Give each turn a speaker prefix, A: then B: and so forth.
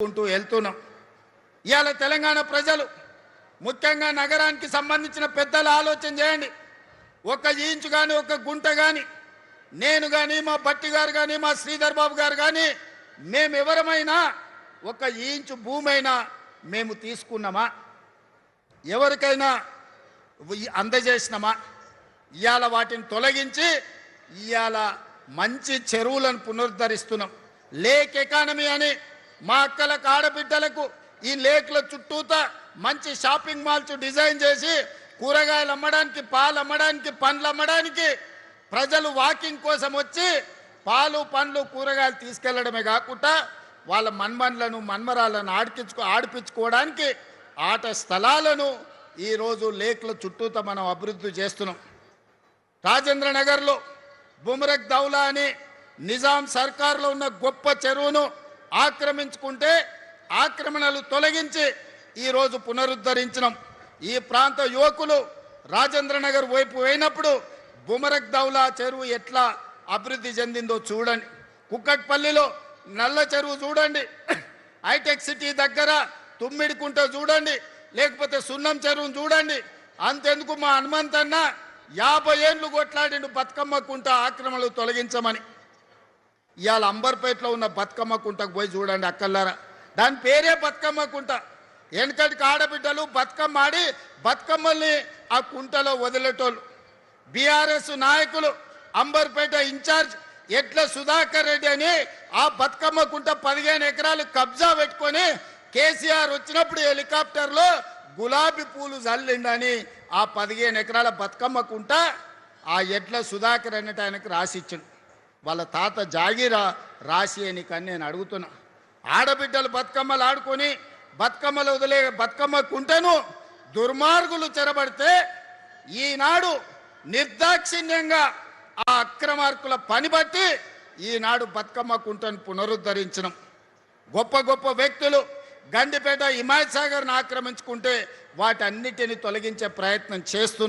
A: ఉంటూ వెళ్తున్నాం. ఇవాళ తెలంగాణ ప్రజలు ముఖ్యంగా నగరానికి సంబంధించిన పెద్దలు ఆలోచన చేయండి. ఒక ఇంచు కానీ ఒక గుంట కానీ నేను కానీ మా భట్టి గారు కానీ మా శ్రీధర్ బాబు గారు కానీ మేమెవరమైనా ఒక ఇంచు భూమి అయినా మేము తీసుకున్నామా, ఎవరికైనా అందజేసినామా? ఇవాళ వాటిని తొలగించి ఇవాళ మంచి చెరువులను పునరుద్ధరిస్తున్నాం. లేక్ ఎకానమీ అని మా అక్కలకు ఆడబిడ్డలకు ఈ లేక్ల చుట్టూత మంచి షాపింగ్ మాల్స్ డిజైన్ చేసి కూరగాయలు అమ్మడానికి, పాలు అమ్మడానికి, పండ్లు అమ్మడానికి ప్రజలు వాకింగ్ కోసం వచ్చి పాలు పండ్లు కూరగాయలు తీసుకెళ్లడమే కాకుండా వాళ్ళ మన్మన్లను మన్మరాలను ఆడిపించుకోవడానికి ఆట స్థలాలను ఈరోజు లేక్ల చుట్టూత మనం అభివృద్ధి చేస్తున్నాం. రాజేంద్ర నగర్లో బుమరక్ దౌలా అని నిజాం సర్కార్లో ఉన్న గొప్ప చెరువును ఆక్రమించుకుంటే ఆక్రమణలు తొలగించి ఈరోజు పునరుద్ధరించినాం. ఈ ప్రాంత యువకులు రాజేంద్ర నగర్ వైపు పోయినప్పుడు బుమరక్ దౌలా చెరువు ఎట్లా అభివృద్ధి చెందిందో చూడండి. కుక్కట్పల్లిలో నల్ల చెరువు చూడండి, హైటెక్ సిటీ దగ్గర తుమ్మిడికుంట చూడండి, లేకపోతే సున్నం చెరువును చూడండి. అంతెందుకు మా హనుమంతన్న 50 ఏళ్ళు కొట్లాడిండు బతుకమ్మ కుంట ఆక్రమణలు తొలగించమని. ఇవాళ అంబర్పేటలో ఉన్న బతుకమ్మ కుంటకు పోయి చూడండి అక్కల్లారా, దాని పేరే బతుకమ్మ కుంట. వెనకటికి ఆడబిడ్డలు బతుకమ్మ ఆడి బతుకమ్మల్ని ఆ కుంటలో వదిలేటోళ్ళు. బీఆర్ఎస్ నాయకులు అంబర్పేట ఇన్ఛార్జ్ ఎట్ల సుధాకర్ రెడ్డి అని ఆ బతుకమ్మ కుంట 15 ఎకరాలు కబ్జా పెట్టుకొని కేసీఆర్ వచ్చినప్పుడు హెలికాప్టర్లో గులాబీ పూలు చల్లిండని ఆ 15 ఎకరాల బతుకమ్మ కుంట ఆ ఎట్ల సుధాకర్ అన్నట్టు ఆయనకు రాసిచ్చిండు. వాళ్ళ తాత జాగీరా రాసి అని కానీ నేను అడుగుతున్నా. ఆడబిడ్డలు బతుకమ్మలు ఆడుకొని బతుకమ్మలు వదిలే బతుకమ్మ కుంటను దుర్మార్గులు చెరబడితే ఈనాడు నిర్దాక్షిణ్యంగా ఆ అక్రమార్కుల పని బట్టి ఈనాడు బతుకమ్మ కుంటను పునరుద్ధరించడం. గొప్ప గొప్ప వ్యక్తులు గండిపేట హిమాయత్ సాగర్ను ఆక్రమించుకుంటే వాటన్నిటిని తొలగించే ప్రయత్నం చేస్తున్నాం.